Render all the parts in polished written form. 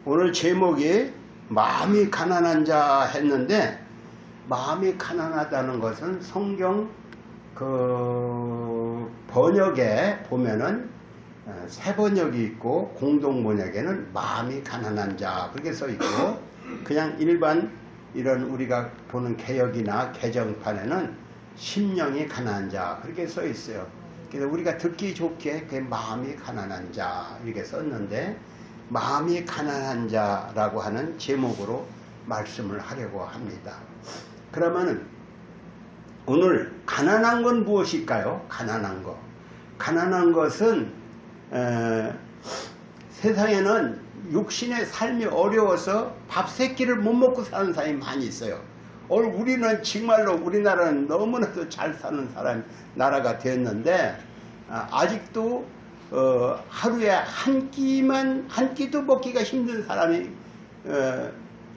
오늘 제목이 마음이 가난한 자 했는데, 마음이 가난하다는 것은 성경 그 번역에 보면은 새 번역이 있고 공동 번역에는 마음이 가난한 자 그렇게 써 있고, 그냥 일반 이런 우리가 보는 개역이나 개정판에는 심령이 가난한 자 그렇게 써 있어요. 그래서 우리가 듣기 좋게 그 마음이 가난한 자 이렇게 썼는데, 마음이 가난한 자라고 하는 제목으로 말씀을 하려고 합니다. 그러면 오늘 가난한 건 무엇일까요? 가난한 것. 가난한 것은 세상에는 육신의 삶이 어려워서 밥 세 끼를 못 먹고 사는 사람이 많이 있어요. 우리는 정말로 우리나라는 너무나도 잘 사는 나라가 되었는데, 아직도 하루에 한 끼도 먹기가 힘든 사람이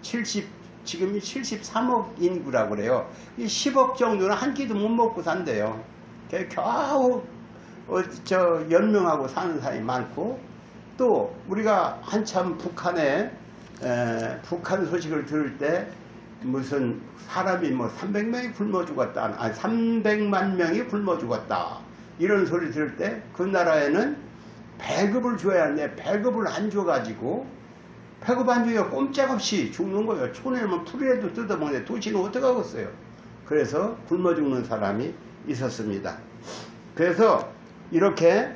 지금이 73억 인구라고 그래요. 10억 정도는 한 끼도 못 먹고 산대요. 겨우 연명하고 사는 사람이 많고, 또 우리가 한참 북한 소식을 들을 때 무슨 사람이 300명이 굶어 죽었다, 300만 명이 굶어 죽었다 이런 소리 들을 때, 그 나라에는 배급을 줘야 하는데 배급을 안 줘가지고, 배급 안 주니까 꼼짝없이 죽는 거예요. 촌에는 풀이라도 뜯어먹는데 도시는 어떡하겠어요. 그래서 굶어 죽는 사람이 있었습니다. 그래서 이렇게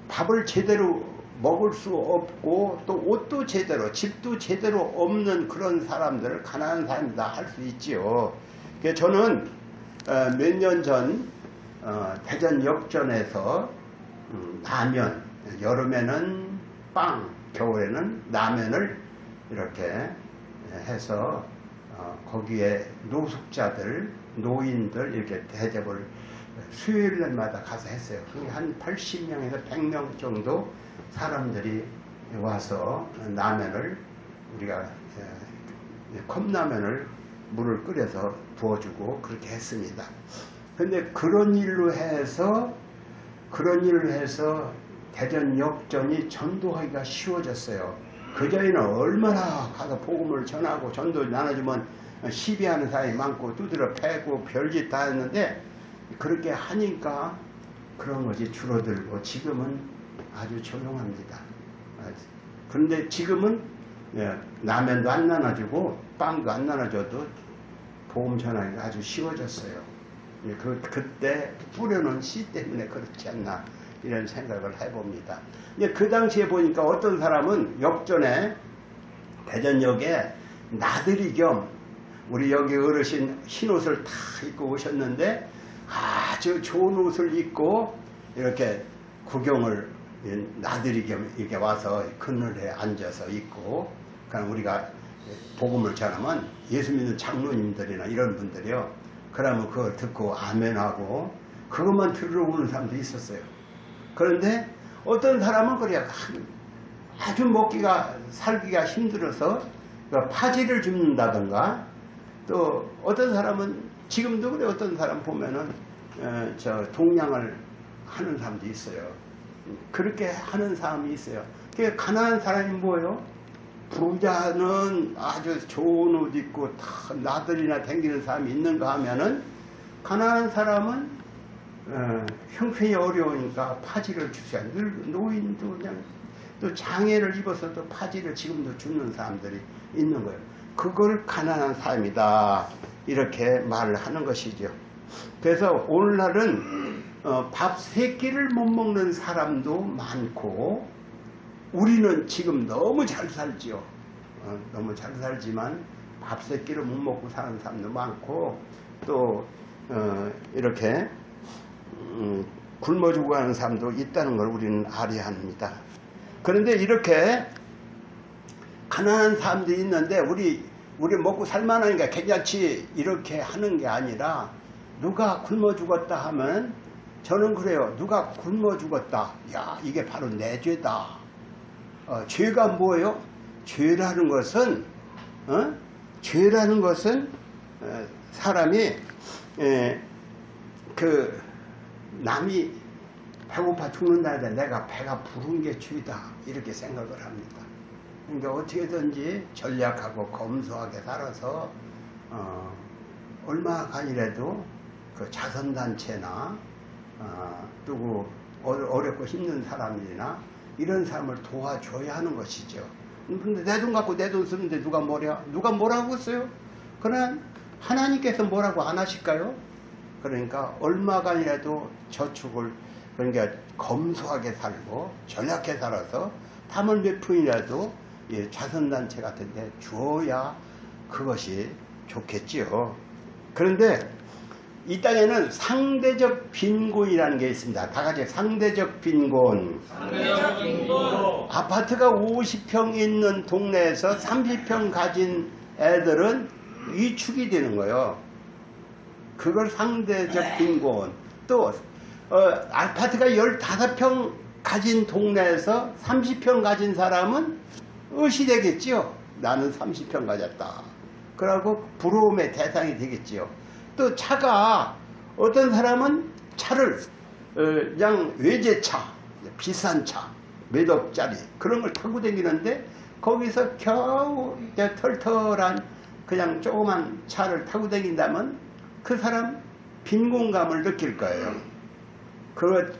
밥을 제대로 먹을 수 없고, 또 옷도 제대로, 집도 제대로 없는 그런 사람들을 가난한 사람이다 할 수 있지요. 그래서 저는 몇 년 전 대전 역전에서 라면, 여름에는 빵, 겨울에는 라면을 이렇게 해서 거기에 노숙자들, 노인들 이렇게 대접을 수요일 날마다 가서 했어요. 한 80명에서 100명 정도 사람들이 와서 라면을, 우리가 컵라면을 물을 끓여서 부어주고 그렇게 했습니다. 근데 그런 일로 해서 대전 역전이 전도하기가 쉬워졌어요. 그전에는 얼마나 가서 복음을 전하고 전도 나눠주면 시비하는 사람이 많고 두드려 패고 별짓 다 했는데, 그렇게 하니까 그런 것이 줄어들고 지금은 아주 조용합니다. 그런데 지금은 라면도 안 나눠주고 빵도 안 나눠줘도 복음 전하기가 아주 쉬워졌어요. 그때 뿌려놓은 씨 때문에 그렇지 않나 이런 생각을 해봅니다. 그 당시에 보니까 어떤 사람은 역전에 대전역에 나들이 겸, 우리 여기 어르신 흰 옷을 다 입고 오셨는데 아주 좋은 옷을 입고 이렇게 구경을 나들이 겸 이렇게 와서 그늘에 앉아서 있고, 그냥 우리가 복음을 전하면 예수 믿는 장로님들이나 이런 분들이요, 그러면 그걸 듣고 아멘하고 그것만 들으러 오는 사람도 있었어요. 그런데 어떤 사람은 그래야 아주 살기가 힘들어서 파지를 줍는다던가, 또 어떤 사람은 지금도 그래, 어떤 사람 보면은 동냥을 하는 사람도 있어요. 그렇게 하는 사람이 있어요. 가난한 사람이 뭐예요? 부자는 아주 좋은 옷 입고 다 나들이나 다니는 사람이 있는가 하면은, 가난한 사람은 형편이 어려우니까 파지를 주셔야, 늘 노인도 그냥 또 장애를 입어서도 파지를 지금도 주는 사람들이 있는 거예요. 그걸 가난한 사람이다 이렇게 말을 하는 것이죠. 그래서 오늘날은 밥 세 끼를 못 먹는 사람도 많고, 우리는 지금 너무 잘 살지요. 너무 잘 살지만 밥 세 끼를 못 먹고 사는 사람도 많고, 또 이렇게 굶어 죽어가는 사람도 있다는 걸 우리는 알아야 합니다. 그런데 이렇게 가난한 사람들이 있는데 우리 먹고 살만하니까 괜찮지 이렇게 하는 게 아니라, 누가 굶어 죽었다 하면 저는 그래요. 누가 굶어 죽었다, 야 이게 바로 내 죄다. 죄가 뭐예요? 죄라는 것은 사람이 남이 배고파 죽는다는데 내가 배가 부른 게 주이다 이렇게 생각을 합니다. 그러니까 어떻게든지 전략하고 검소하게 살아서 얼마간이라도 그 자선단체나 또 어렵고 힘든 사람들이나 이런 사람을 도와줘야 하는 것이죠. 근데 내 돈 갖고 내 돈 쓰는데 누가 뭐라고 했어요? 그러나 하나님께서 뭐라고 안 하실까요? 그러니까 얼마간이라도 저축을 그러니까 검소하게 살고 전략해 살아서 담을 몇 푼이라도 자선단체 같은 데 주어야 그것이 좋겠지요. 그런데 이 땅에는 상대적 빈곤이라는 게 있습니다. 다 같이 상대적 빈곤. 상대적 빈곤. 아파트가 50평 있는 동네에서 30평 가진 애들은 위축이 되는 거예요. 그걸 상대적 빈곤. 또 아파트가 15평 가진 동네에서 30평 가진 사람은 의시되겠지요. 나는 30평 가졌다. 그러고 부러움의 대상이 되겠지요. 또 차가 어떤 사람은 차를 그냥 외제차, 비싼 차, 몇 억짜리 그런 걸 타고 다니는데 거기서 겨우 털털한 그냥 조그만 차를 타고 다닌다면 그 사람 빈곤감을 느낄 거예요.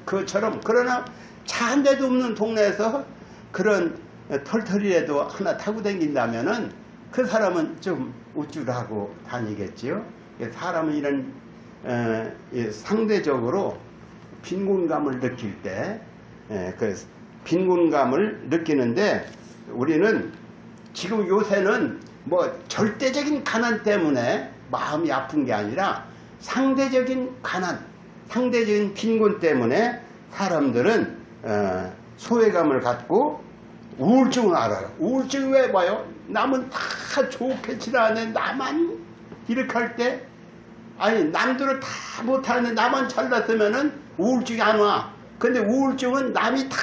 그처럼 그러나 차 한 대도 없는 동네에서 그런 털털이라도 하나 타고 다닌다면은 그 사람은 좀 우쭐하고 다니겠지요. 사람은 이런 상대적으로 빈곤감을 느낄 때 그 빈곤감을 느끼는데 우리는 지금 요새는 뭐 절대적인 가난 때문에 마음이 아픈 게 아니라 상대적인 가난, 상대적인 빈곤 때문에 사람들은 소외감을 갖고 우울증을 알아요. 우울증이 왜 봐요? 남은 다 좋게 지나가는데 나만 이렇게 할 때 아니 남들은 다 못하는데 나만 잘났으면은 우울증이 안 와. 근데 우울증은 남이 다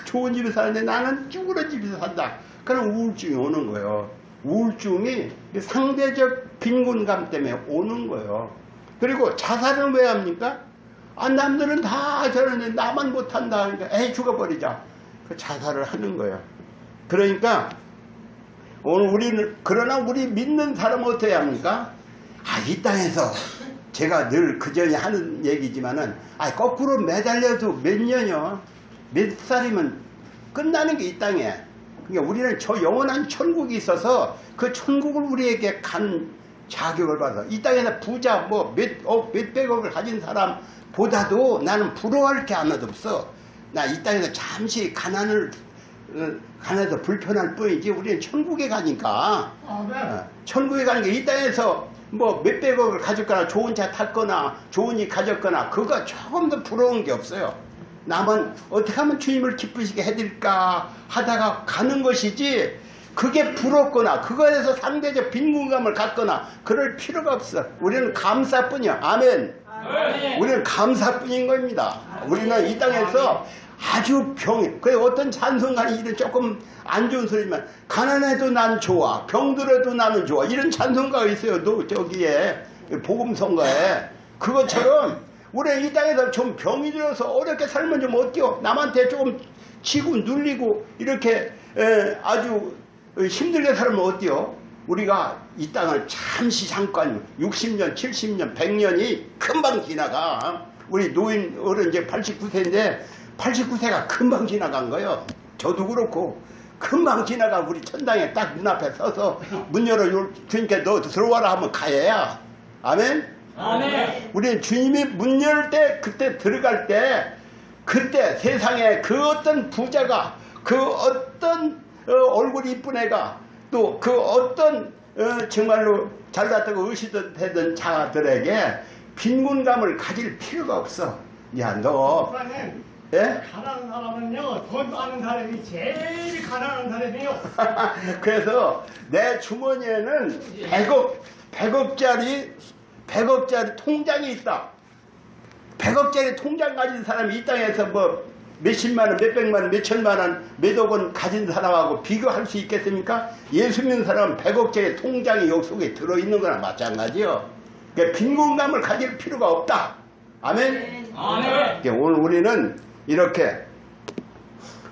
좋은 집에 사는데 나는 쭈그런 집에서 산다. 그럼 우울증이 오는 거예요. 우울증이 상대적 빈곤감 때문에 오는 거예요. 그리고 자살은 왜 합니까? 남들은 다 저러는데 나만 못한다. 그러니까 에이 죽어버리자. 그 자살을 하는 거예요. 그러니까 오늘 우리는 그러나 우리 믿는 사람은 어떻게 합니까? 이 땅에서 제가 늘 그전에 하는 얘기지만은 거꾸로 매달려도 몇 년이요? 몇 살이면 끝나는 게 이 땅에. 그러니까 우리는 저 영원한 천국이 있어서 그 천국을 우리에게 간 자격을 받아. 이 땅에서 부자 뭐 몇백억을 가진 사람보다도 나는 부러워할 게 하나도 없어. 나 이 땅에서 잠시 가난해서 불편할 뿐이지 우리는 천국에 가니까. 천국에 가니까 이 땅에서 뭐 몇백억을 가졌거나 좋은 차 탔거나 좋은 일 가졌거나 그거 조금 더 부러운 게 없어요. 남은 어떻게 하면 주님을 기쁘시게 해드릴까 하다가 가는 것이지 그게 부럽거나 그거에서 상대적 빈곤감을 갖거나 그럴 필요가 없어. 우리는 감사뿐이야. 아멘. 우리는 감사뿐인 겁니다. 우리는 이 땅에서 아주 그래 어떤 찬송가는 이런 조금 안 좋은 소리지만 가난해도 난 좋아, 병들어도 나는 좋아 이런 찬송가가 있어요. 저기에 복음성가에. 그것처럼 우리 이 땅에서 좀 병이 들어서 어렵게 살면 좀 어때요? 남한테 조금 치고 눌리고 이렇게 아주 힘들게 살면 어때요? 우리가 이 땅을 잠깐 60년, 70년, 100년이 금방 지나가. 우리 노인 어른 이제 89세인데 89세가 금방 지나간 거예요. 저도 그렇고 금방 지나가. 우리 천당에 딱 눈앞에 서서 문 열어 그러니까 너 들어와라 하면 가야. 아멘? 아멘. 우리는 주님이 문 열 때 그때 들어갈 때 그때 세상에 그 어떤 부자가 그 어떤 얼굴이 이쁜 애가 또 그 어떤 정말로 잘났다고 의시되던 자들에게 빈곤감을 가질 필요가 없어. 야 너 예? 가난한 사람은요, 돈 많은 사람이 제일 가난한 사람이에요. 그래서 내 주머니에는 100억짜리 통장이 있다. 100억짜리 통장 가진 사람이 이 땅에서 뭐 몇십만원, 몇백만원, 몇천만원, 몇억원 가진 사람하고 비교할 수 있겠습니까? 예수 믿는 사람은 100억짜리 통장이 여기 속에 들어있는 거나 마찬가지요. 그러니까 빈곤감을 가질 필요가 없다. 아멘? 아멘. 오늘 우리는 이렇게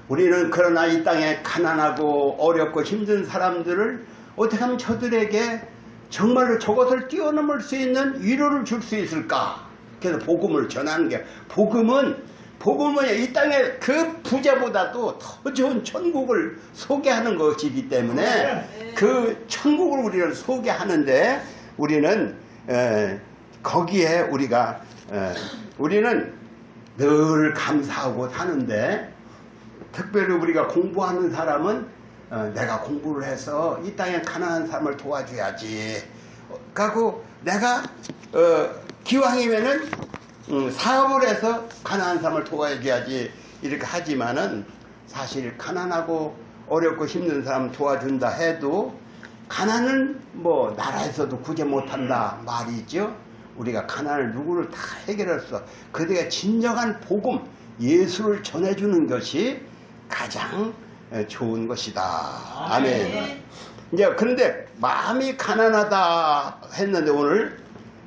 우리는 그러나 이 땅에 가난하고 어렵고 힘든 사람들을 어떻게 하면 저들에게 정말로 저것을 뛰어넘을 수 있는 위로를 줄 수 있을까? 그래서 복음을 전하는 게, 복음은 이 땅에 그 부자보다도 더 좋은 천국을 소개하는 것이기 때문에 그 천국을 우리는 소개하는데 우리는 거기에 우리는 늘 감사하고 사는데, 특별히 우리가 공부하는 사람은 내가 공부를 해서 이 땅에 가난한 사람을 도와줘야지. 그리고 내가 기왕이면은 사업을 해서 가난한 사람을 도와줘야지 이렇게 하지만은, 사실 가난하고 어렵고 힘든 사람 도와준다 해도 가난은 뭐 나라에서도 구제 못한다 말이죠. 우리가 가난을 누구를 다 해결할 수 없어. 그들에게 진정한 복음 예수를 전해주는 것이 가장 좋은 것이다. 아멘. 이제 그런데 마음이 가난하다 했는데, 오늘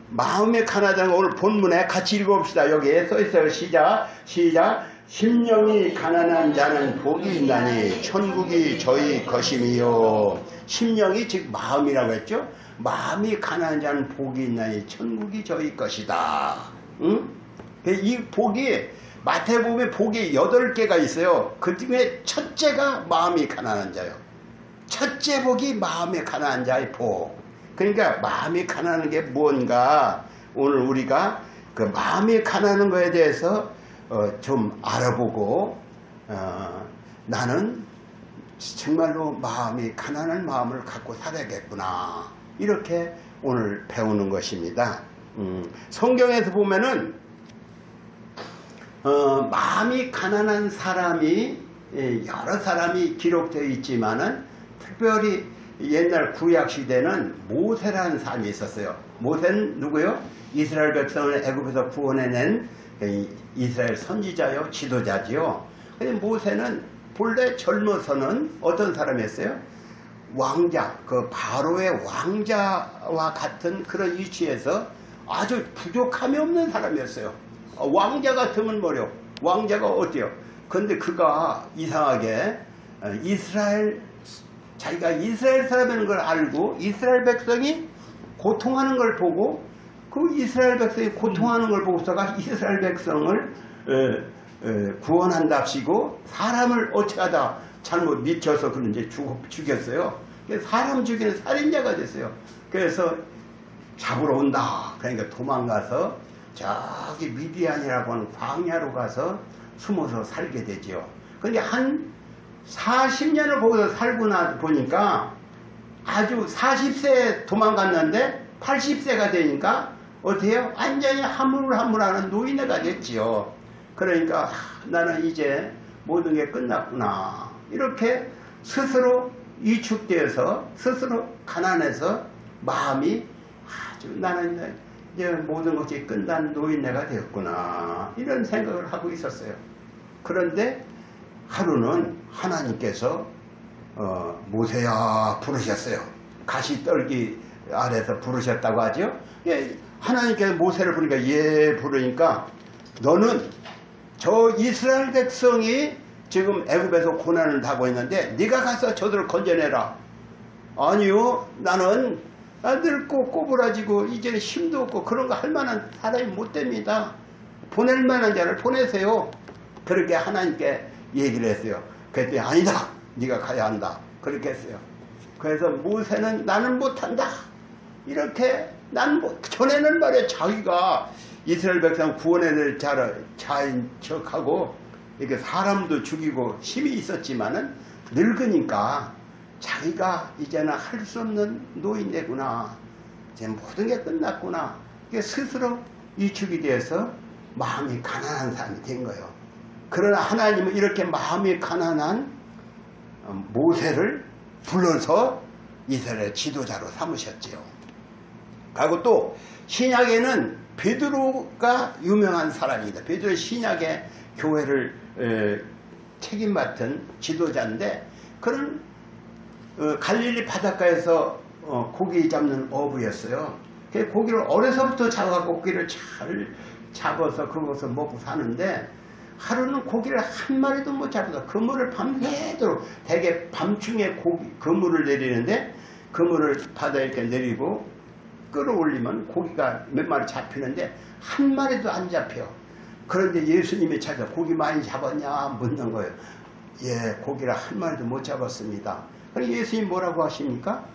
마음이 가난하다는 거 오늘 본문에 같이 읽어봅시다. 여기에 써있어요. 시작. 심령이 가난한 자는 복이 있나니 천국이 저희 것임이요. 심령이 즉 마음이라고 했죠. 마음이 가난한 자는 복이 있나니 천국이 저희 것이다. 응? 이 복이 마태복음에 복이 8개가 있어요. 그 중에 첫째가 마음이 가난한 자요. 첫째 복이 마음이 가난한 자의 복. 그러니까 마음이 가난한 게 뭔가 오늘 우리가 그 마음이 가난한 거에 대해서 좀 알아보고 나는 정말로 마음이 가난한 마음을 갖고 살아야겠구나, 이렇게 오늘 배우는 것입니다. 성경에서 보면은 마음이 가난한 사람이 여러 사람이 기록되어 있지만은, 특별히 옛날 구약 시대는 모세라는 사람이 있었어요. 모세는 누구요? 이스라엘 백성을 애굽에서 구원해낸 이스라엘 선지자요, 지도자지요. 근데 모세는 본래 젊어서는 어떤 사람이었어요? 왕자, 그 바로의 왕자와 같은 그런 위치에서 아주 부족함이 없는 사람이었어요. 왕자 같으면 뭐려? 왕자가 어때요? 근데 그가 이상하게 자기가 이스라엘 사람이라는 걸 알고 이스라엘 백성이 고통하는 걸 보고, 그 이스라엘 백성이 고통하는 걸 보고서가 이스라엘 백성을 구원한답시고 사람을 어떻게 하다 잘못 미쳐서 그런지 죽였어요. 사람 죽이는 살인자가 됐어요. 그래서 잡으러 온다. 그러니까 도망가서 저기 미디안이라고 하는 광야로 가서 숨어서 살게 되죠. 근데 한 40년을 거기서 살고 보니까 아주 40세에 도망갔는데 80세가 되니까 어때요? 완전히 하물하물하는 노인네가 됐지요. 그러니까 나는 이제 모든 게 끝났구나, 이렇게 스스로 위축되어서 스스로 가난해서 마음이 아주 나는 이제 모든 것이 끝난 노인네가 되었구나, 이런 생각을 하고 있었어요. 그런데 하루는 하나님께서 모세야 부르셨어요. 가시떨기 아래서 부르셨다고 하죠. 예, 하나님께서 모세를 부르니까 너는 저 이스라엘 백성이 지금 애굽에서 고난을 당하고 있는데 네가 가서 저들을 건져내라. 아니요, 나는 늙고 꼬부라지고 이제는 힘도 없고 그런 거 할 만한 사람이 못 됩니다. 보낼 만한 자를 보내세요. 그렇게 하나님께 얘기를 했어요. 그랬더니 아니다, 네가 가야 한다, 그렇게 했어요. 그래서 모세는 나는 못한다, 이렇게 전에는 말이야 자기가 이스라엘 백성 구원해낼 자인 척하고 이렇게 사람도 죽이고 힘이 있었지만은 늙으니까 자기가 이제는 할 수 없는 노인네구나, 이제 모든 게 끝났구나, 이게 스스로 위축이 되어서 마음이 가난한 사람이 된 거예요. 그러나 하나님은 이렇게 마음이 가난한 모세를 불러서 이스라엘 지도자로 삼으셨지요. 그리고 또 신약에는 베드로가 유명한 사람입니다. 베드로 신약의 교회를 책임맡은 지도자인데, 그런 갈릴리 바닷가에서 고기 잡는 어부였어요. 고기를 어려서부터 잡아갖고 고기를 잘 잡아서 그것을 먹고 사는데, 하루는 고기를 한 마리도 못 잡아서 그물을 밤새도록 대개 밤중에 그물을 내리는데 그물을 바다에 이렇게 내리고 끌어올리면 고기가 몇 마리 잡히는데 한 마리도 안 잡혀. 그런데 예수님이 찾아 고기 많이 잡았냐 묻는 거예요. 예, 고기를 한 마리도 못 잡았습니다. 그럼 예수님 뭐라고 하십니까?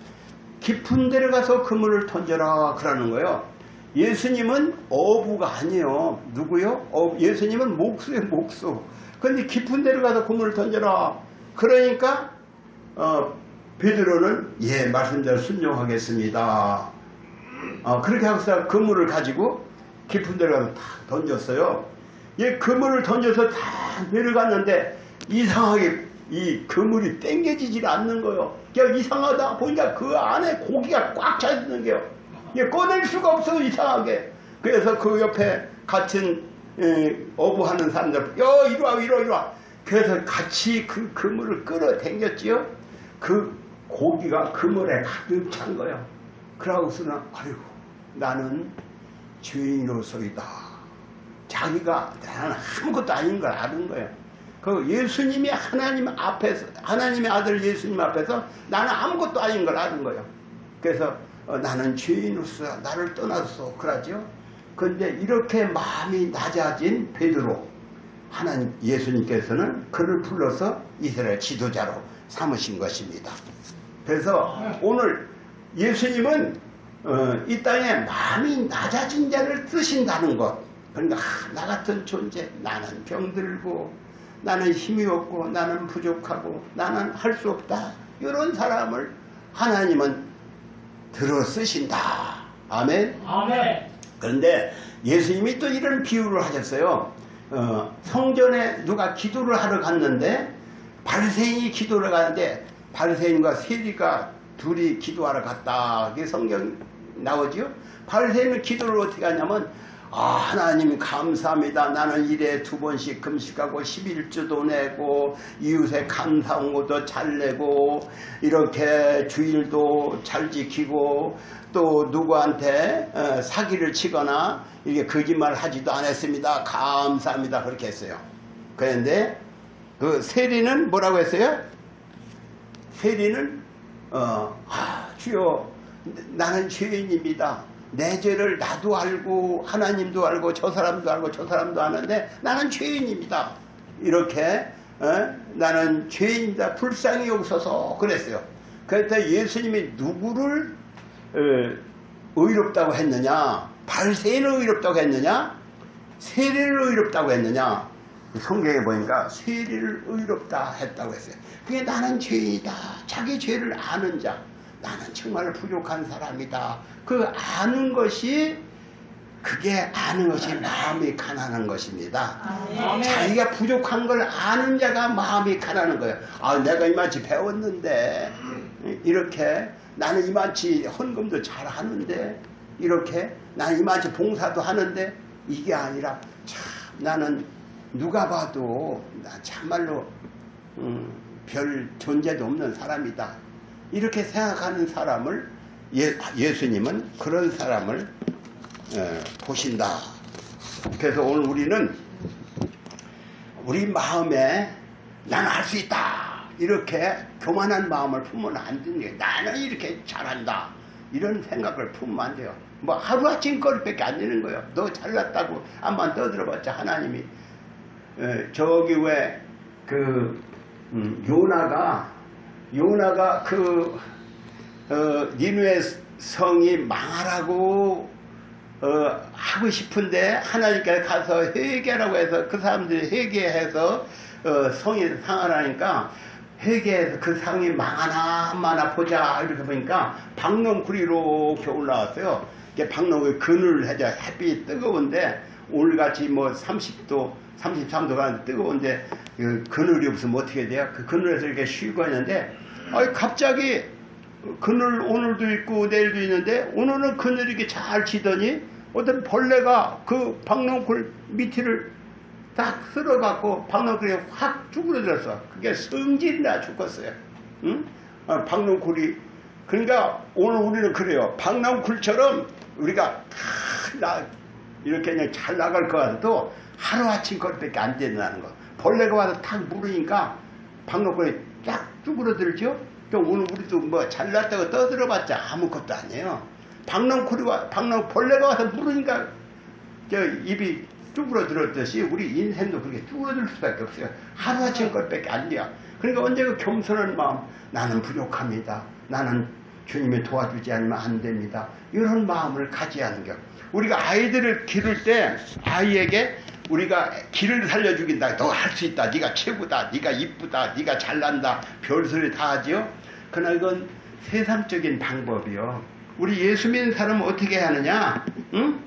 깊은 데를 가서 그물을 던져라 그러는 거예요. 예수님은 어부가 아니에요. 누구요? 예수님은 목수예요, 목수. 그런데 깊은 데를 가서 그물을 던져라. 그러니까 베드로는 예, 말씀대로 순종하겠습니다. 그렇게 하고서 그물을 가지고 깊은 데를 가서 다 던졌어요. 예, 그물을 던져서 다 내려갔는데 이상하게 이 그물이 땡겨지질 않는 거예요. 그냥 이상하다 보니까 그 안에 고기가 꽉 차 있는 게요. 예, 꺼낼 수가 없어 이상하게. 그래서 그 옆에 같은 어부하는 사람들 이리 와. 그래서 같이 그 그물을 끌어당겼지요. 그 고기가 그물에 가득 찬 거예요. 그러고서는 아이고 나는 죄인으로서이다. 자기가 나는 아무것도 아닌 걸 아는 거예요. 그 예수님이 하나님 앞에서 하나님의 아들 예수님 앞에서 나는 아무것도 아닌 걸 아는 거예요. 그래서 나는 죄인으로서 나를 떠나서 그러죠. 그런데 이렇게 마음이 낮아진 베드로 하나님 예수님께서는 그를 불러서 이스라엘 지도자로 삼으신 것입니다. 그래서 오늘 예수님은 이 땅에 마음이 낮아진 자를 쓰신다는 것. 그러니까 나 같은 존재, 나는 병들고 나는 힘이 없고 나는 부족하고 나는 할 수 없다. 이런 사람을 하나님은 들어 쓰신다. 아멘. 아멘. 그런데 예수님이 또 이런 비유를 하셨어요. 성전에 누가 기도를 하러 갔는데 바리새인이 기도를 가는데 바리새인과 세리가 둘이 기도하러 갔다. 그게 성경 나오죠. 바리새인은 기도를 어떻게 하냐면 하나님 감사합니다. 나는 일에 2번씩 금식하고 11주도 내고 이웃의 감사한 것도 잘 내고 이렇게 주일도 잘 지키고 또 누구한테 사기를 치거나 이렇게 거짓말 하지도 않았습니다. 감사합니다. 그렇게 했어요. 그런데 그 세리는 뭐라고 했어요? 세리는 주여 나는 죄인입니다. 내 죄를 나도 알고 하나님도 알고 저 사람도 알고 저 사람도 아는데 나는 죄인입니다. 이렇게 나는 죄인이다. 불쌍히 여기소서 그랬어요. 그래서 예수님이 누구를 의롭다고 했느냐? 바리새인을 의롭다고 했느냐? 세리를 의롭다고 했느냐? 성경에 보니까 세리를 의롭다 했다고 했어요. 그게 나는 죄인이다. 자기 죄를 아는 자. 나는 정말 부족한 사람이다. 그 아는 것이 그게 아는 것이 마음이 가난한 것입니다. 아멘. 자기가 부족한 걸 아는 자가 마음이 가난한 거예요. 내가 이만치 배웠는데 이렇게 나는 이만치 헌금도 잘 하는데 이렇게 나는 이만치 봉사도 하는데 이게 아니라 참 나는 누가 봐도 나 참말로 별 존재도 없는 사람이다. 이렇게 생각하는 사람을 예수님은 그런 사람을 보신다. 그래서 오늘 우리는 우리 마음에 나는 할 수 있다. 이렇게 교만한 마음을 품으면 안 되는 게 나는 이렇게 잘한다. 이런 생각을 품으면 안 돼요. 뭐 하루아침 거리밖에 안 되는 거예요. 너 잘났다고 한번 떠들어봤자 하나님이 저기 왜 그 요나가 그 니느웨 성이 망하라고 하고 싶은데 하나님께서 가서 회개라고 해서 그 사람들이 회개해서 성이 상하라니까 회개해서 그 성이 망하나 안 망하나 보자 이렇게 보니까 박농구리로 이렇게 올라왔어요. 박농구리 그늘 해자 햇빛이 뜨거운데 오늘같이 뭐 30도 33도가 뜨거운데 그늘이 없으면 어떻게 돼요? 그 그늘에서 이렇게 쉬고 있는데 갑자기 그늘 오늘도 있고 내일도 있는데 오늘은 그늘이 이렇게 잘 지더니 어떤 벌레가 그 박농굴 밑을 딱 쓸어갖고 박농굴이 확 쭈그러들었어. 그게 성질이나 죽었어요. 응? 박농굴이 그러니까 오늘 우리는 그래요. 박농굴처럼 우리가 이렇게 그냥 잘 나갈 것 같아도 하루아침 거리밖에 안 된다는 거. 벌레가 와서 탁 물으니까 박농골이 쫙 쭈그러들죠. 또 오늘 우리도 뭐 잘났다고 떠들어봤자 아무것도 아니에요. 벌레가 와서 물으니까 저 입이 쭈그러들었듯이 우리 인생도 그렇게 쭈그러들 수밖에 없어요. 하루아침 거리밖에 안 돼요. 그러니까 언제가 겸손한 마음, 나는 부족합니다. 나는 주님이 도와주지 않으면 안 됩니다. 이런 마음을 가져야 하는 거. 우리가 아이들을 기를 때 아이에게 우리가 길을 살려주긴다. 너 할 수 있다. 네가 최고다. 네가 이쁘다. 네가 잘난다. 별소리 다 하죠. 그러나 이건 세상적인 방법이요. 우리 예수 믿는 사람은 어떻게 하느냐? 응?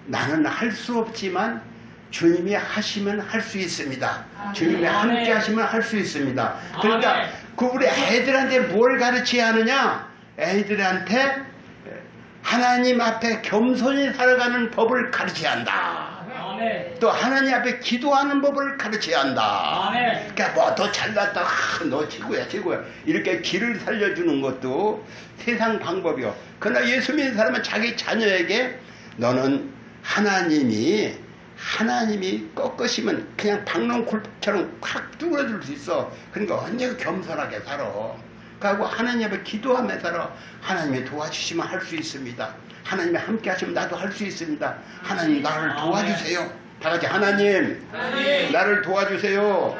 나는 할 수 없지만 주님이 하시면 할 수 있습니다. 주님이 함께 하시면 할 수 있습니다. 그러니까 그 우리 애들한테 뭘 가르쳐야 하느냐? 애들한테 하나님 앞에 겸손히 살아가는 법을 가르쳐야 한다. 또 하나님 앞에 기도하는 법을 가르쳐야 한다. 그러니까 뭐 더 잘났다. 너 최고야 최고야. 이렇게 길을 살려주는 것도 세상 방법이요. 그러나 예수 믿는 사람은 자기 자녀에게 너는 하나님이 꺾으시면 그냥 박농쿨처럼 확 뚫어줄 수 있어. 그러니까 언제가 겸손하게 살아. 그리고 하나님 앞에 기도하며 살아. 하나님이 도와주시면 할 수 있습니다. 하나님이 함께 하시면 나도 할 수 있습니다. 하나님 나를 도와주세요. 다 같이 하나님 나를 도와주세요.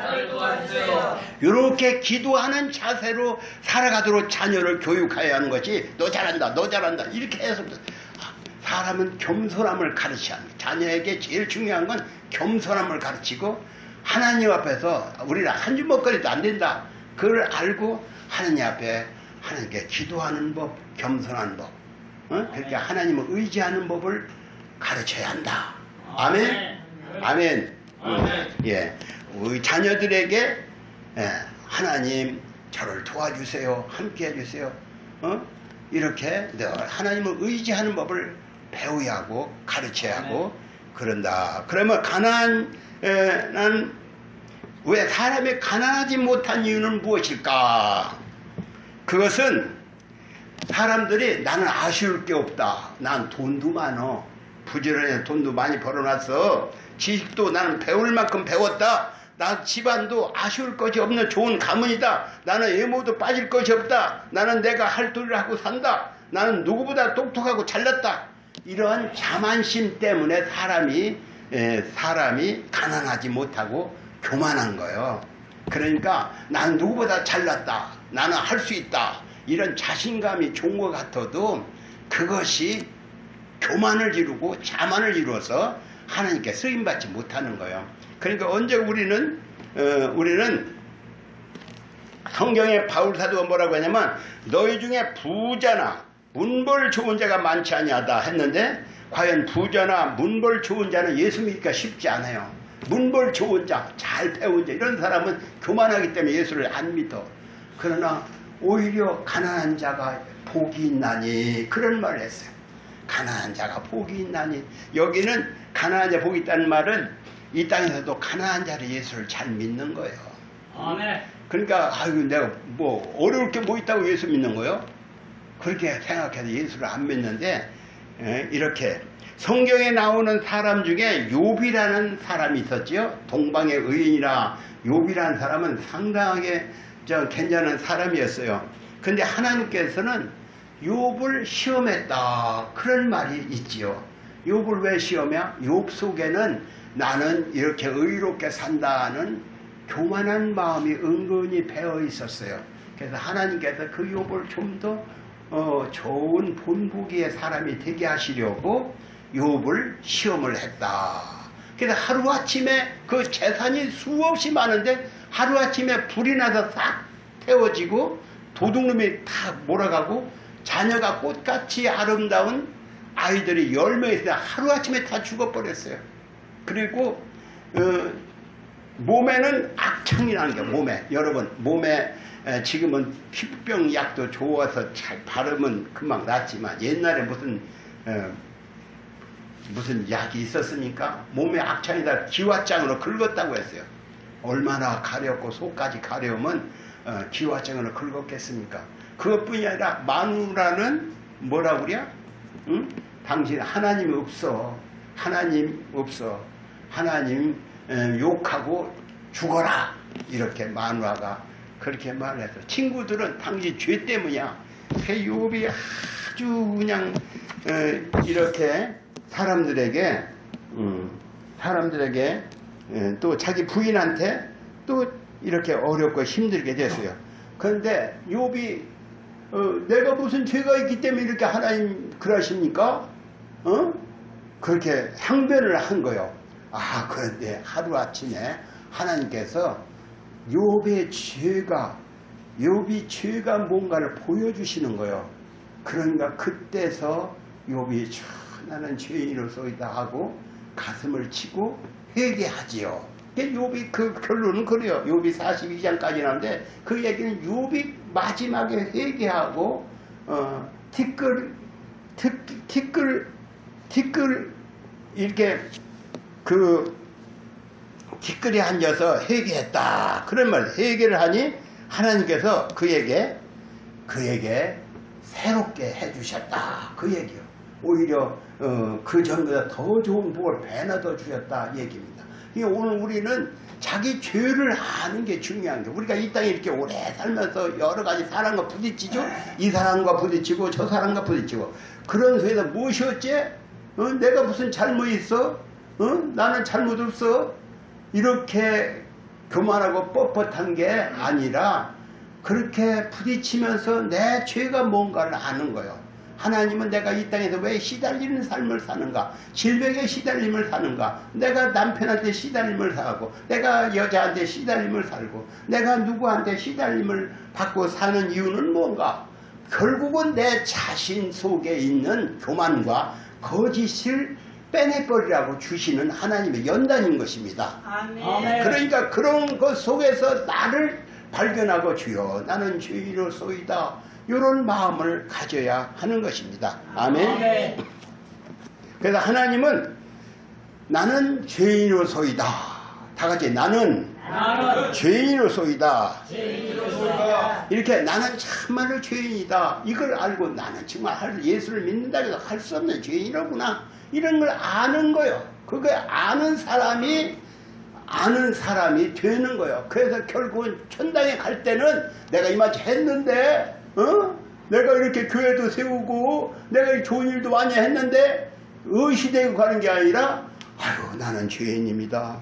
이렇게 기도하는 자세로 살아가도록 자녀를 교육해야 하는 것이 너 잘한다 너 잘한다 이렇게 해서 사람은 겸손함을 가르쳐야 합니다. 자녀에게 제일 중요한 건 겸손함을 가르치고 하나님 앞에서 우리는 한 주먹거리도 안 된다. 그걸 알고 하나님 앞에 하나님께 기도하는 법, 겸손한 법, 그렇게 하나님을 의지하는 법을 가르쳐야 한다. 아멘. 아멘. 예, 우리 자녀들에게 하나님 저를 도와주세요. 함께 해주세요. 이렇게 하나님을 의지하는 법을 배워야 하고 가르쳐야 하고 그런다. 그러면 가난은 왜 사람이 가난하지 못한 이유는 무엇일까? 그것은 사람들이 나는 아쉬울 게 없다. 난 돈도 많어. 부지런히 돈도 많이 벌어놨어. 지식도 나는 배울 만큼 배웠다. 나 집안도 아쉬울 것이 없는 좋은 가문이다. 나는 외모도 빠질 것이 없다. 나는 내가 할 도리를 하고 산다. 나는 누구보다 똑똑하고 잘났다. 이러한 자만심 때문에 사람이 가난하지 못하고 교만한 거예요. 그러니까 난 누구보다 잘났다. 나는 할 수 있다. 이런 자신감이 좋은 것 같아도 그것이 교만을 이루고 자만을 이루어서 하나님께 쓰임받지 못하는 거예요. 그러니까 언제 우리는 성경에 바울사도가 뭐라고 하냐면 너희 중에 부자나 문벌 좋은 자가 많지 아니하다 했는데 과연 부자나 문벌 좋은 자는 예수 믿기가 쉽지 않아요. 문벌 좋은 자, 잘 배운 자 이런 사람은 교만하기 때문에 예수를 안 믿어. 그러나 오히려 가난한 자가 복이 있나니 그런 말을 했어요. 가난한 자가 복이 있나니. 여기는 가난한 자 복이 있다는 말은 이 땅에서도 가난한 자를 예수를 잘 믿는 거예요. 아멘. 그러니까 아이고 내가 뭐 어려울 게 뭐 있다고 예수 믿는 거예요? 그렇게 생각해서 예수를 안 믿는데 이렇게 성경에 나오는 사람 중에 욥이라는 사람이 있었죠. 동방의 의인이라 욥이라는 사람은 상당하게 괜찮은 사람이었어요. 근데 하나님께서는 욥을 시험했다 그런 말이 있지요. 욥을 왜 시험해? 욥 속에는 나는 이렇게 의롭게 산다는 교만한 마음이 은근히 배어 있었어요. 그래서 하나님께서 그 욥을 좀 더 좋은 본보기의 사람이 되게 하시려고 욥을 시험을 했다. 그래서 하루아침에 그 재산이 수없이 많은데 하루아침에 불이 나서 싹 태워지고 도둑놈이 다 몰아가고 자녀가 꽃같이 아름다운 아이들이 10명 있어요. 하루아침에 다 죽어버렸어요. 그리고 몸에는 악창이 나는 게 몸에 여러분 몸에 지금은 피부병 약도 좋아서 잘 바르면 금방 낫지만 옛날에 무슨 약이 있었으니까 몸에 악창이다 기와장으로 긁었다고 했어요. 얼마나 가렵고 속까지 가려우면 기와장으로 긁었겠습니까? 그것뿐이 아니라 마누라는 뭐라 그래? 응? 당신 하나님이 없어. 하나님 없어. 하나님 욕하고 죽어라. 이렇게 만화가 그렇게 말해서 친구들은 당신 죄 때문이야. 그 욥이 아주 그냥 이렇게 사람들에게 또 자기 부인한테 또 이렇게 어렵고 힘들게 됐어요. 그런데 욥이 내가 무슨 죄가 있기 때문에 이렇게 하나님 그러십니까? 그렇게 항변을 한 거예요. 그런데 하루아침에 하나님께서 욥이 죄가 뭔가를 보여주시는 거예요. 그러니까 그때서 욥이 나는 죄인으로서이다 하고 가슴을 치고 회개하지요. 욥이 그 결론은 그래요. 욥이 42장까지 나오는데 그 얘기는 욥이 마지막에 회개하고 티끌 이렇게 그 티끌에 앉아서 회개했다. 그런 말 회개를 하니 하나님께서 그에게 새롭게 해주셨다. 그 얘기요. 오히려 그 전보다 더 좋은 복을 배나 더 주셨다 얘기입니다. 오늘 우리는 자기 죄를 아는 게 중요한 게 우리가 이 땅에 이렇게 오래 살면서 여러 가지 사람과 부딪히죠. 이 사람과 부딪히고 저 사람과 부딪히고 그런 속에서 무엇이었지? 내가 무슨 잘못 있어? 나는 잘못 없어? 이렇게 교만하고 뻣뻣한 게 아니라 그렇게 부딪히면서 내 죄가 뭔가를 아는 거예요. 하나님은 내가 이 땅에서 왜 시달리는 삶을 사는가? 질병에 시달림을 사는가? 내가 남편한테 시달림을 사고 내가 여자한테 시달림을 살고 내가 누구한테 시달림을 받고 사는 이유는 뭔가? 결국은 내 자신 속에 있는 교만과 거짓을 빼내버리라고 주시는 하나님의 연단인 것입니다. 아멘. 그러니까 그런 것 속에서 나를 발견하고 주여 나는 죄인으로소이다. 이런 마음을 가져야 하는 것입니다. 아멘. 아멘. 그래서 하나님은 나는 죄인으로소이다. 다 같이 나는 죄인으로소이다. 이렇게 나는 참말로 죄인이다. 이걸 알고 나는 정말 예수를 믿는다 해서 할 수 없는 죄인이로구나. 이런 걸 아는 거예요. 그거 아는 사람이 되는 거예요. 그래서 결국은 천당에 갈 때는 내가 이마치 했는데 내가 이렇게 교회도 세우고 내가 좋은 일도 많이 했는데 의시되고 가는 게 아니라 아유 나는 죄인입니다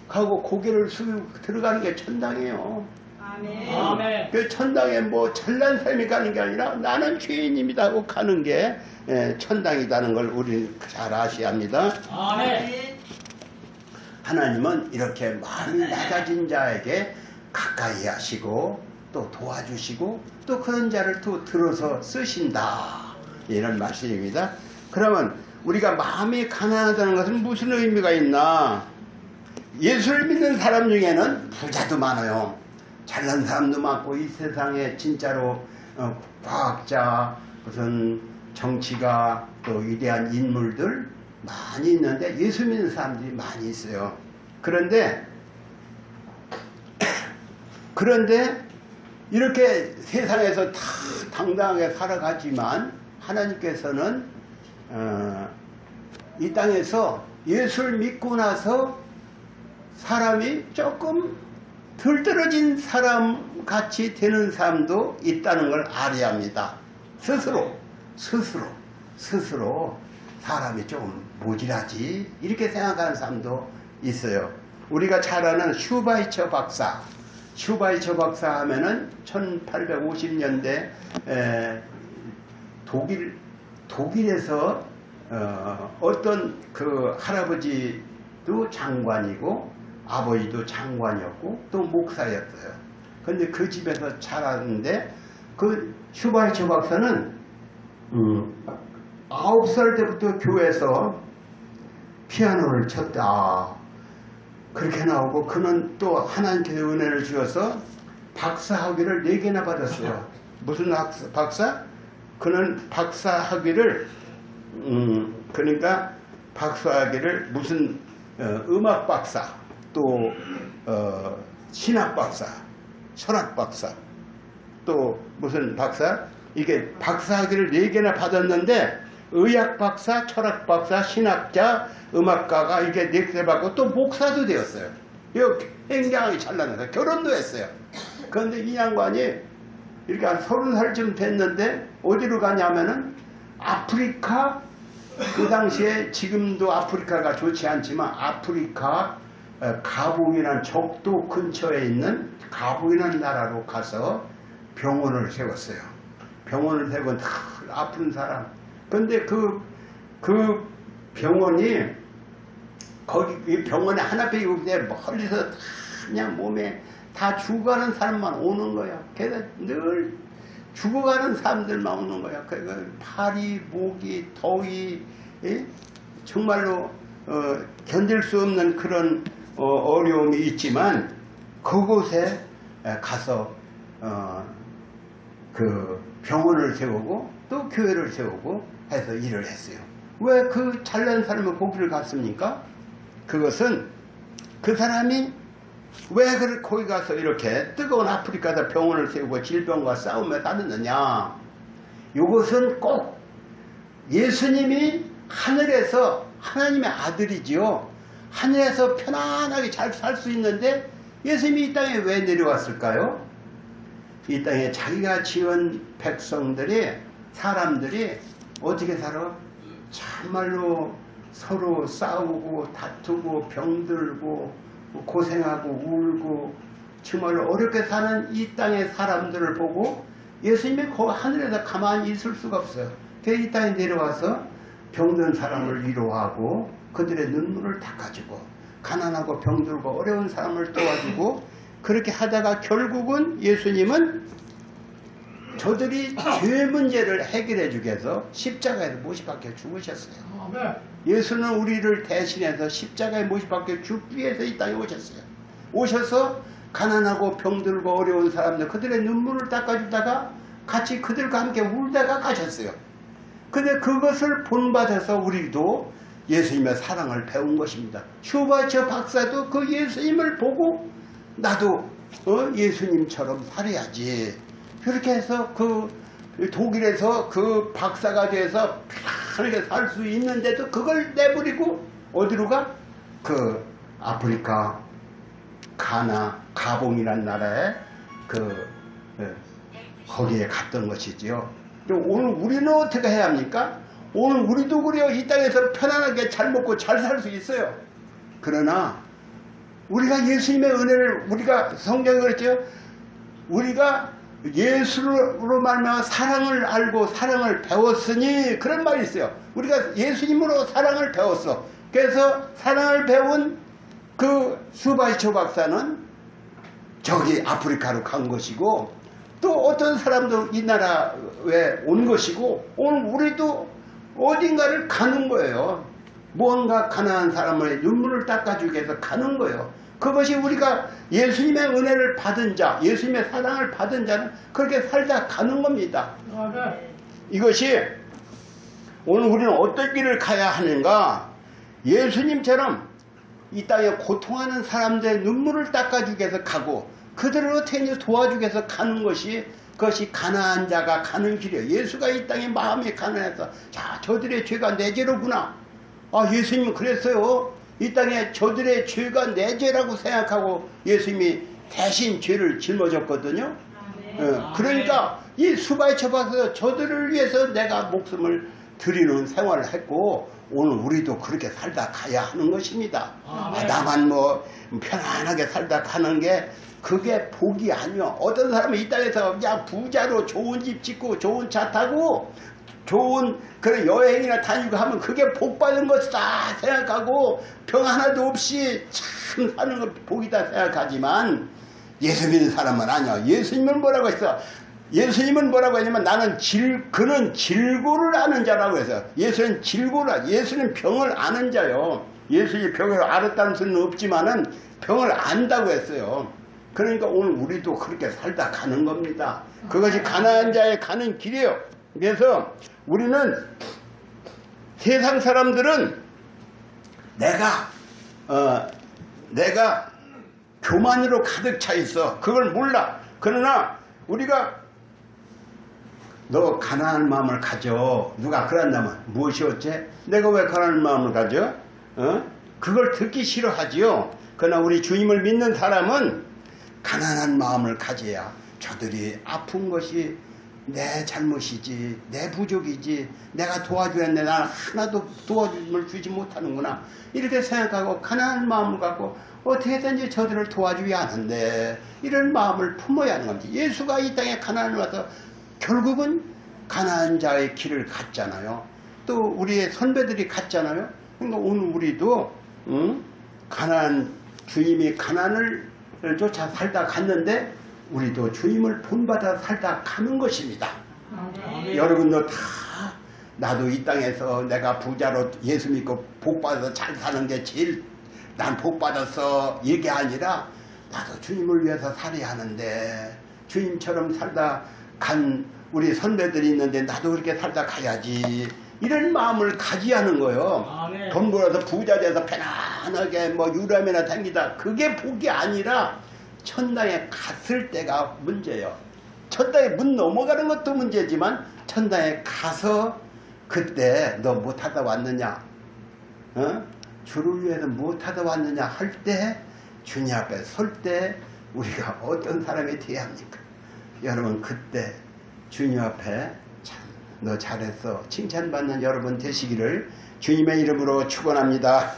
하고 고개를 숙이고 들어가는 게 천당이에요. 아멘. 그 천당에 뭐 잘난 삶이 가는 게 아니라 나는 죄인입니다 하고 가는 게 천당이라는 걸 우리는 잘 아셔야 합니다. 아멘. 하나님은 이렇게 마음이 낮아진 자에게 가까이 하시고 또 도와주시고 또 그런 자를 또 들어서 쓰신다. 이런 말씀입니다. 그러면 우리가 마음이 가난하다는 것은 무슨 의미가 있나? 예수를 믿는 사람 중에는 부자도 많아요. 잘난 사람도 많고 이 세상에 진짜로 과학자, 무슨 정치가 또 위대한 인물들 많이 있는데 예수 믿는 사람들이 많이 있어요. 그런데 이렇게 세상에서 다 당당하게 살아가지만 하나님께서는 이 땅에서 예수를 믿고 나서 사람이 조금 덜 떨어진 사람 같이 되는 사람도 있다는 걸 알아야 합니다. 스스로 사람이 좀 모질하지 이렇게 생각하는 사람도 있어요. 우리가 잘 아는 슈바이처 박사 하면은 1850년대 독일에서 어떤 그 할아버지도 장관이고 아버지도 장관이었고 또 목사였어요. 근데 그 집에서 자랐는데 그 슈바이처 박사는 9살 때부터 교회에서 피아노를 쳤다. 그렇게 나오고 그는 또 하나님께서 은혜를 주셔서 박사 학위를 4개나 받았어요. 무슨 박사? 그는 박사 학위를 그러니까 박사 학위를 무슨 음악 박사 또 신학 박사, 철학 박사 또 무슨 박사 이게 박사 학위를 4개나 받았는데 의학 박사, 철학 박사, 신학자, 음악가가 이렇게 넥스를 받고 또 목사도 되었어요. 이거 굉장히 잘나서 결혼도 했어요. 그런데 이 양반이 이렇게 한 30살쯤 됐는데 어디로 가냐면은 아프리카, 그 당시에 지금도 아프리카가 좋지 않지만 아프리카 가봉이라는 적도 근처에 있는 가봉이라는 나라로 가서 병원을 세웠어요. 병원을 세운 아픈 사람. 근데 그 병원이 거기 이 병원에 하나밖에 없는데 멀리서 그냥 몸에 다 죽어가는 사람만 오는 거야. 그래서 늘 죽어가는 사람들만 오는 거야. 그 파리, 모기, 더위, 예? 정말로 견딜 수 없는 그런 어려움이 있지만 그곳에 가서 그 병원을 세우고 또 교회를 세우고 해서 일을 했어요. 왜 그 잘난 사람의 거기를 갔습니까? 그것은 그 사람이 왜 거기 가서 이렇게 뜨거운 아프리카에서 병원을 세우고 질병과 싸움에 따르느냐. 이것은 꼭 예수님이 하늘에서 하나님의 아들이지요. 하늘에서 편안하게 잘 살 수 있는데 예수님이 이 땅에 왜 내려왔을까요? 이 땅에 자기가 지은 백성들이 사람들이 어떻게 살아? 참말로 서로 싸우고 다투고 병들고 고생하고 울고 정말로 어렵게 사는 이 땅의 사람들을 보고 예수님이 거기 하늘에서 가만히 있을 수가 없어요. 그래서 이 땅에 내려와서 병든 사람을 위로하고 그들의 눈물을 닦아주고 가난하고 병들고 어려운 사람을 도와주고 그렇게 하다가 결국은 예수님은 저들이 죄 문제를 해결해 주기 위해서 십자가에서 못이 박혀 죽으셨어요. 예수는 우리를 대신해서 십자가에 못이 박혀 죽기 위해서 이 땅에 오셨어요. 오셔서 가난하고 병들고 어려운 사람들 그들의 눈물을 닦아주다가 같이 그들과 함께 울다가 가셨어요. 근데 그것을 본받아서 우리도 예수님의 사랑을 배운 것입니다. 슈바처 박사도 그 예수님을 보고 나도 예수님처럼 살아야지. 그렇게 해서 그 독일에서 그 박사가 돼서 편하게 살 수 있는데도 그걸 내버리고 어디로 가? 그 아프리카 가나 가봉이라는 나라에 거기에 갔던 것이지요. 오늘 우리는 어떻게 해야 합니까? 오늘 우리도 그래요. 이 땅에서 편안하게 잘 먹고 잘 살 수 있어요. 그러나 우리가 예수님의 은혜를 우리가 성경에 그랬죠. 우리가 예수로 말미암아 사랑을 알고 사랑을 배웠으니 그런 말이 있어요. 우리가 예수님으로 사랑을 배웠어. 그래서 사랑을 배운 그 수바이처 박사는 저기 아프리카로 간 것이고 또 어떤 사람도 이 나라에 온 것이고 오늘 우리도 어딘가를 가는 거예요. 무언가 가난한 사람의 눈물을 닦아주기 위해서 가는 거예요. 그것이 우리가 예수님의 은혜를 받은 자, 예수님의 사랑을 받은 자는 그렇게 살다 가는 겁니다. 이것이 오늘 우리는 어떤 길을 가야 하는가? 예수님처럼 이 땅에 고통하는 사람들의 눈물을 닦아주기 위해서 가고 그들을 어떻게 도와주기 위해서 가는 것이 그것이 가난한 자가 가는 길이에요. 예수가 이 땅에 마음이 가난해서 자 저들의 죄가 내 죄로구나. 아 예수님은 그랬어요. 이 땅에 저들의 죄가 내 죄라고 생각하고 예수님이 대신 죄를 짊어졌거든요. 그러니까 이 수바이처 박사가 저들을 위해서 내가 목숨을 드리는 생활을 했고 오늘 우리도 그렇게 살다 가야 하는 것입니다. 나만 뭐 편안하게 살다 가는 게 그게 복이 아니요. 어떤 사람은 이 땅에서 그냥 부자로 좋은 집 짓고 좋은 차 타고 좋은 그런 여행이나 다니고 하면 그게 복 받은 것이다 생각하고 병 하나도 없이 참 사는 건 복이다 생각하지만 예수 믿는 사람은 아니야. 예수님은 뭐라고 했어? 예수님은 뭐라고 했냐면 나는 그는 질고를 아는 자라고 해서 예수는 질고를 예수는 병을 아는 자요. 예수님이 병을 알았다는 소리는 없지만은 병을 안다고 했어요. 그러니까 오늘 우리도 그렇게 살다 가는 겁니다. 그것이 가난한 자의 가는 길이에요. 그래서 우리는 세상 사람들은 내가 교만으로 가득 차 있어. 그걸 몰라. 그러나 우리가 너 가난한 마음을 가져. 누가 그런다면 무엇이 어째? 내가 왜 가난한 마음을 가져? 그걸 듣기 싫어하지요. 그러나 우리 주님을 믿는 사람은 가난한 마음을 가져야 저들이 아픈 것이 내 잘못이지, 내 부족이지, 내가 도와주는데 나는 하나도 도와줌을 주지 못하는구나, 이렇게 생각하고 가난한 마음을 갖고 어떻게든지 저들을 도와줘야 하는데, 이런 마음을 품어야 하는 겁니다. 예수가 이 땅에 가난을 와서 결국은 가난한 자의 길을 갔잖아요. 또 우리의 선배들이 갔잖아요. 그러니까 오늘 우리도 주님이 가난을 쫓아 살다 갔는데 우리도 주님을 본받아 살다 가는 것입니다. 여러분도 다 나도 이 땅에서 내가 부자로 예수 믿고 복받아서 잘 사는 게 제일 난 복받았어, 이게 아니라 나도 주님을 위해서 살아야 하는데 주님처럼 살다 간 우리 선배들이 있는데 나도 그렇게 살다 가야지, 이런 마음을 가져야 하는 거예요. 돈 벌어서 부자 돼서 편안하게 뭐 유람이나 다니다, 그게 복이 아니라 천당에 갔을 때가 문제예요. 천당에 문 넘어가는 것도 문제지만 천당에 가서 그때 너 못하다 왔느냐, 주를 위해서 못하다 왔느냐 할 때, 주님 앞에 설 때 우리가 어떤 사람이 되어야 합니까? 여러분, 그때 주님 앞에 참 너 잘했어 칭찬받는 여러분 되시기를 주님의 이름으로 축원합니다.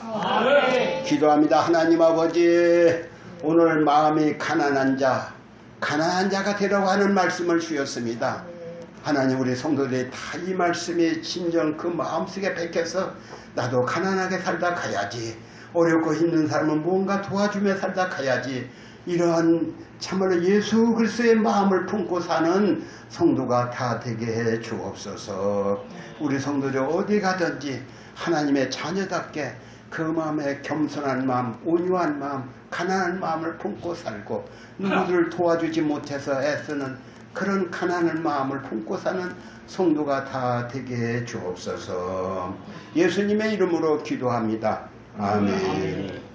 기도합니다. 하나님 아버지, 오늘 마음이 가난한 자가 되라고 하는 말씀을 주셨습니다. 하나님, 우리 성도들이 다 이 말씀이 진정 그 마음속에 박혀서 나도 가난하게 살다 가야지, 어렵고 힘든 사람은 뭔가 도와주며 살다 가야지, 이러한 참으로 예수 그리스도의 마음을 품고 사는 성도가 다 되게 해 주옵소서. 우리 성도들 어디 가든지 하나님의 자녀답게 그 마음에 겸손한 마음, 온유한 마음, 가난한 마음을 품고 살고 누구를 도와주지 못해서 애쓰는 그런 가난한 마음을 품고 사는 성도가 다 되게 해 주옵소서. 예수님의 이름으로 기도합니다. 아멘.